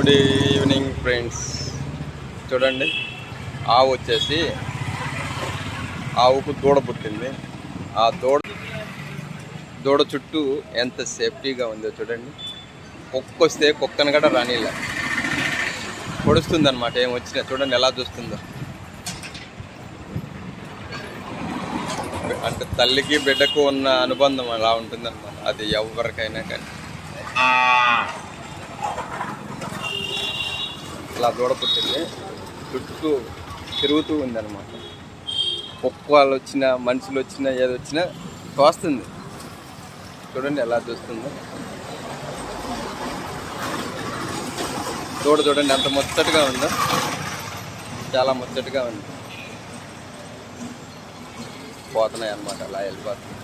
Good evening friends. చూడండి, ఆవు వచ్చేసి ఆవుకు దూడ పుట్టింది. ఆ దూడ చుట్టూ ఎంత సేఫ్టీగా ఉందో చూడండి. కుక్క వస్తే కుక్కను కూడా రానిలే, పొడుస్తుంది అనమాట. ఏం వచ్చినా చూడండి ఎలా చూస్తుందో. అంటే తల్లికి బిడ్డకు ఉన్న అనుబంధం అలా ఉంటుందన్నమాట. అది ఎవరికైనా కానీ. ఇలా దూడ పుట్టింది, చుట్టూ తిరుగుతూ ఉంది అనమాట. కుక్క వాళ్ళు వచ్చినా, మనుషులు వచ్చినా, ఏది వచ్చినా తోస్తుంది. చూడండి ఎలా చూస్తుందో. దూడ చూడండి ఎంత ముచ్చటగా ఉందో, చాలా ముచ్చటగా ఉంది. పోతున్నాయి అన్నమాట, అలా వెళ్ళిపోతుంది.